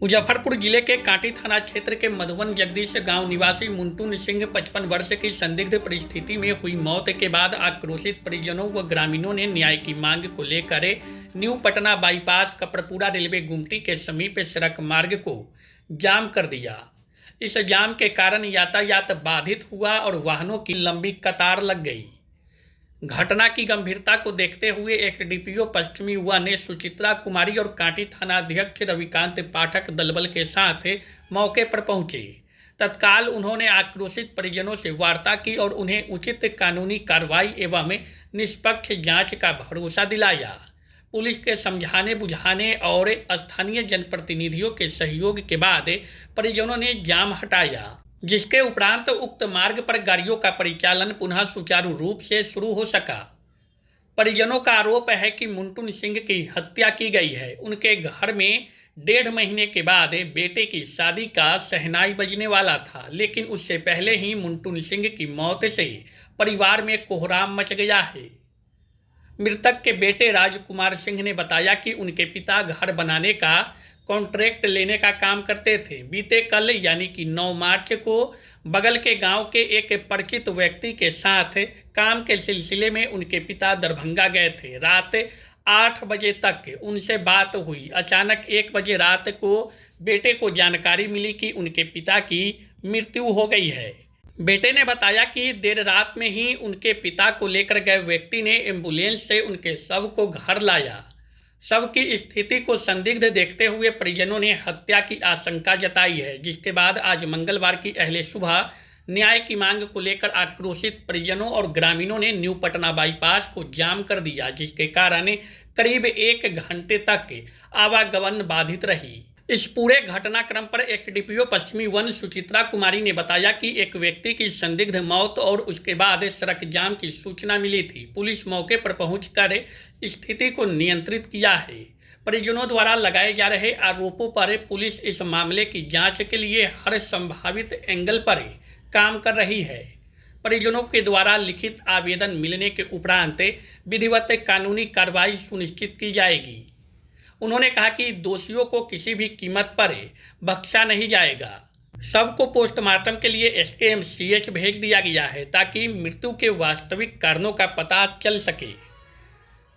मुजफ्फरपुर जिले के कांटी थाना क्षेत्र के मधुबन जगदीश गांव निवासी मुंटुन सिंह 55 वर्ष की संदिग्ध परिस्थिति में हुई मौत के बाद आक्रोशित परिजनों व ग्रामीणों ने न्याय की मांग को लेकर new Patna bypass Kapadpura railway गुमटी के समीप सड़क मार्ग को जाम कर दिया। इस जाम के कारण यातायात बाधित हुआ और वाहनों की लंबी कतार लग गई। घटना की गंभीरता को देखते हुए एसडीपीओ पश्चिमी युवा ने सुचित्रा कुमारी और कांटी थाना अध्यक्ष रविकांत पाठक दलबल के साथ मौके पर पहुंचे। तत्काल उन्होंने आक्रोशित परिजनों से वार्ता की और उन्हें उचित कानूनी कार्रवाई एवं निष्पक्ष जांच का भरोसा दिलाया। पुलिस के समझाने बुझाने और स्थानीय जनप्रतिनिधियों के सहयोग के बाद परिजनों ने जाम हटाया, जिसके उपरांत उक्त मार्ग पर गाड़ियों का परिचालन पुनः सुचारू रूप से शुरू हो सका। परिजनों का आरोप है कि मुंटुन सिंह की हत्या की गई है। उनके घर में 1.5 महीने के बाद बेटे की शादी का शहनाई बजने वाला था, लेकिन उससे पहले ही मुंटुन सिंह की मौत से परिवार में कोहराम मच गया है। मृतक के बेटे राजकुमार सिंह ने बताया कि उनके पिता घर बनाने का कॉन्ट्रैक्ट लेने का काम करते थे। बीते कल यानी कि 9 मार्च को बगल के गांव के एक परिचित व्यक्ति के साथ काम के सिलसिले में उनके पिता दरभंगा गए थे। रात 8 बजे तक उनसे बात हुई। अचानक 1 बजे रात को बेटे को जानकारी मिली कि उनके पिता की मृत्यु हो गई है। बेटे ने बताया कि देर रात में ही उनके पिता को लेकर गए व्यक्ति ने एम्बुलेंस से उनके शव को घर लाया। शव की स्थिति को संदिग्ध देखते हुए परिजनों ने हत्या की आशंका जताई है, जिसके बाद आज मंगलवार की अहले सुबह न्याय की मांग को लेकर आक्रोशित परिजनों और ग्रामीणों ने न्यू पटना बाईपास को जाम कर दिया, जिसके कारण करीब 1 घंटे तक आवागमन बाधित रही। इस पूरे घटनाक्रम पर एसडीपीओ पश्चिमी वन सुचित्रा कुमारी ने बताया कि एक व्यक्ति की संदिग्ध मौत और उसके बाद सड़क जाम की सूचना मिली थी। पुलिस मौके पर पहुंचकर स्थिति को नियंत्रित किया है। परिजनों द्वारा लगाए जा रहे आरोपों पर पुलिस इस मामले की जांच के लिए हर संभावित एंगल पर काम कर रही है। परिजनों के द्वारा लिखित आवेदन मिलने के उपरांत विधिवत कानूनी कार्रवाई सुनिश्चित की जाएगी। उन्होंने कहा कि दोषियों को किसी भी कीमत पर बख्शा नहीं जाएगा। शव को पोस्टमार्टम के लिए SKMCH भेज दिया गया है ताकि मृत्यु के वास्तविक कारणों का पता चल सके।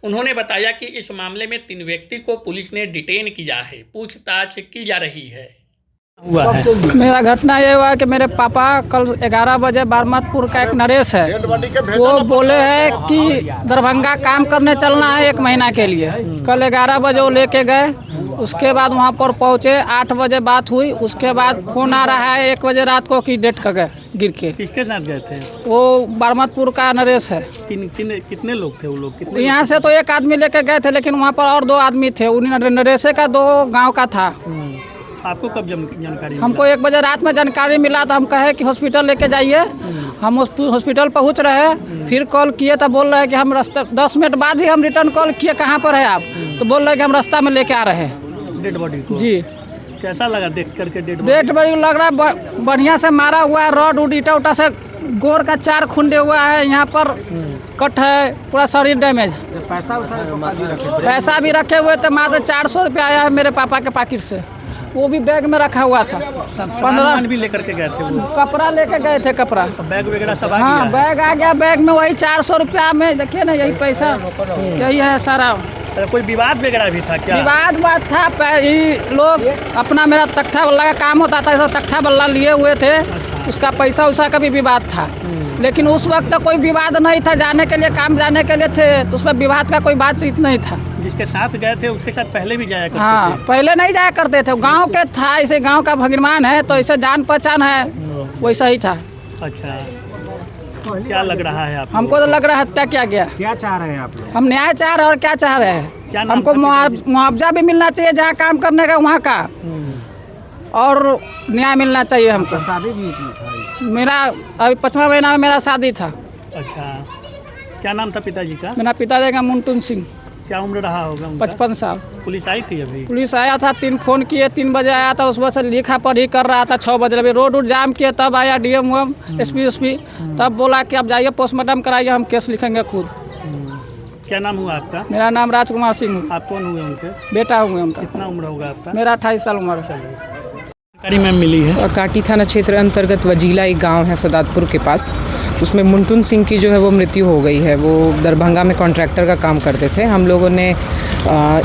उन्होंने बताया कि इस मामले में 3 व्यक्ति को पुलिस ने डिटेन किया है, पूछताछ की जा रही है। मेरा घटना ये हुआ कि मेरे पापा कल 11 बजे बारमतपुर का एक नरेश है, वो बोले हैं कि दरभंगा काम करने चलना है 1 महीना के लिए। कल 11 बजे वो लेके गए। उसके बाद वहाँ पर पहुँचे, 8 बजे बात हुई। उसके बाद फोन आ रहा है 1 बजे रात को कि डेट का गए गिर के। किसके साथ गए थे? वो बारमतपुर का नरेश है। कितने लोग थे वो लोग? यहाँ से तो 1 आदमी लेके गए थे, लेकिन वहाँ पर और 2 आदमी थे। उन्हीं नरेशे का 2 गाँव का था। आपको कब जानकारी? हमको 1 बजे रात में जानकारी मिला तो हम कहे कि हॉस्पिटल लेके जाइए। हम हॉस्पिटल पहुंच रहे, फिर कॉल किए तो बोल रहे हैं कि हम रास्ता 10 मिनट बाद ही हम रिटर्न कॉल किए, कहाँ पर है आप? तो बोल रहे हैं कि हम रास्ता में लेके आ रहे हैं डेड बॉडी को। जी। कैसा लगा देख करके? डेड बॉडी लग रहा है बढ़िया से मारा हुआ है, रॉड उड ईटा उटा से गोर का 4 खुंडे हुआ है, यहाँ पर कट है, पूरा शरीर डैमेज। पैसा भी रखे हुए थे, मात्र 400 रुपया आया है मेरे पापा के पॉकेट से, वो भी बैग में रखा हुआ था। 15 भी लेकर के गए थे वो? कपड़ा लेके गए थे, कपड़ा बैग वगैरह सब? हाँ, बैग आ गया। बैग में वही 400 रुपया में, देखिए ना, यही पैसा यही है सारा। कोई विवाद वगैरह भी था क्या? विवाद था। लोग अपना, मेरा तख्ता बल्ला का काम होता था, तख्ता बल्ला लिए हुए थे। उसका पैसा उसा का भी विवाद था, लेकिन उस वक्त कोई विवाद नहीं था। जाने के लिए, काम जाने के लिए थे, तो उसमें विवाद का कोई बातचीत नहीं था। जिसके साथ गए थे उसके साथ पहले भी जाया करते हाँ, थे? पहले नहीं जाया करते थे। गांव के था, ऐसे गांव का भगवान है तो ऐसे जान पहचान है, वैसा ही था। अच्छा, क्या लग रहा है आपको? हमको तो लग रहा है हत्या किया गया। क्या चाह रहे हैं आप लोग? हम न्याय चाह रहे हैं। और क्या चाह रहे हैं? हमको मुआवजा भी मिलना चाहिए जहाँ काम करने का, वहाँ का, और न्याय मिलना चाहिए हमको। शादी भी था? मेरा अभी 5वां महीना में मेरा शादी था। अच्छा, क्या नाम था पिताजी का? मेरा पिताजी का मुंटुन सिंह। क्या उम्र रहा होगा उनका? 55 साल। पुलिस आई थी अभी? पुलिस आया था, 3 फोन किए, 3 बजे आया था। उस वजह से लिखा पढ़ी कर रहा था। 6 बजे अभी रोड जाम किए, तब आया DM SP तब बोला कि आप जाइए पोस्टमार्टम कराइए, हम केस लिखेंगे खुद। क्या नाम हुआ आपका? मेरा नाम राजकुमार सिंह हुआ। आप कौन हुए उनके? बेटा हूँ मैं उनका। कितना उम्र होगा आपका? मेरा 28 साल उम्र है। जानकारी मैम मिली है। काटी थाना क्षेत्र अंतर्गत वजीला एक गांव है सदातपुर के पास, उसमें मुंटुन सिंह की जो है वो मृत्यु हो गई है। वो दरभंगा में कॉन्ट्रैक्टर का काम करते थे। हम लोगों ने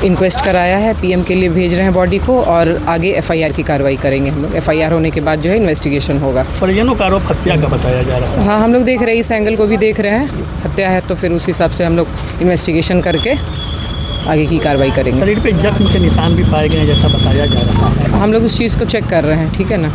इंक्वेस्ट कराया है, पीएम के लिए भेज रहे हैं बॉडी को और आगे एफआईआर की कार्रवाई करेंगे हम लोग। एफआईआर होने के बाद जो है इन्वेस्टिगेशन होगा। परिजनों का आरोप हत्या का बताया जा रहा है। हाँ, हम लोग देख रहे हैं, इस एंगल को भी देख रहे हैं। हत्या है तो फिर उस हिसाब से हम लोग इन्वेस्टिगेशन करके आगे की कार्रवाई करेंगे। शरीर पे जख्म के निशान भी पाए गए हैं जैसा बताया जा रहा है। हम लोग उस चीज़ को चेक कर रहे हैं, ठीक है ना।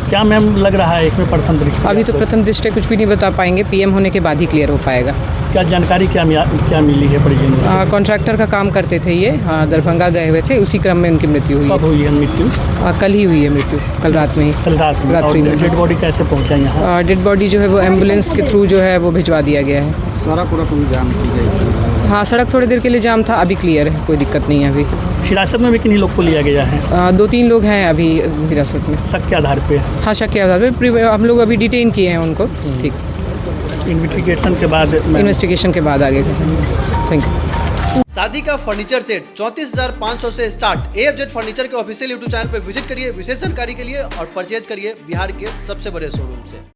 क्या मैम लग रहा है इसमें प्रथम दृष्टि? अभी तो प्रथम दृष्टि कुछ भी नहीं बता पाएंगे, पीएम होने के बाद ही क्लियर हो पाएगा। क्या जानकारी क्या मिली है परिजनों? कॉन्ट्रैक्टर का काम करते थे ये, दरभंगा गए हुए थे, उसी क्रम में उनकी मृत्यु हुई कब हुई है मृत्यु? है। कल ही हुई है मृत्यु, कल रात में ही। कल रात में। रात्रि में। डेड बॉडी कैसे पहुंचा यहाँ? डेड बॉडी जो है वो एम्बुलेंस के थ्रू जो है वो भिजवा दिया गया है। सारा पूरा जाम की गई। हाँ, सड़क थोड़ी देर के लिए जाम था, अभी क्लियर है, कोई दिक्कत नहीं है अभी। हिरासत में भी किन्हीं लोग को लिया गया है? 2-3 लोग हैं अभी हिरासत में। शक के आधार पे? हाँ, शक के आधार पर हम लोग अभी डिटेन किए हैं उनको। ठीक, इन्वेस्टिगेशन के बाद इन्वेस्टिगेशन के बाद आगे। Thank you. शादी का फर्नीचर सेट 34,500 से स्टार्ट। AFZ फर्नीचर के ऑफिशियल यूट्यूब चैनल पर विजिट करिए विशेष जानकारी के लिए और परचेज करिए बिहार के सबसे बड़े शोरूम से।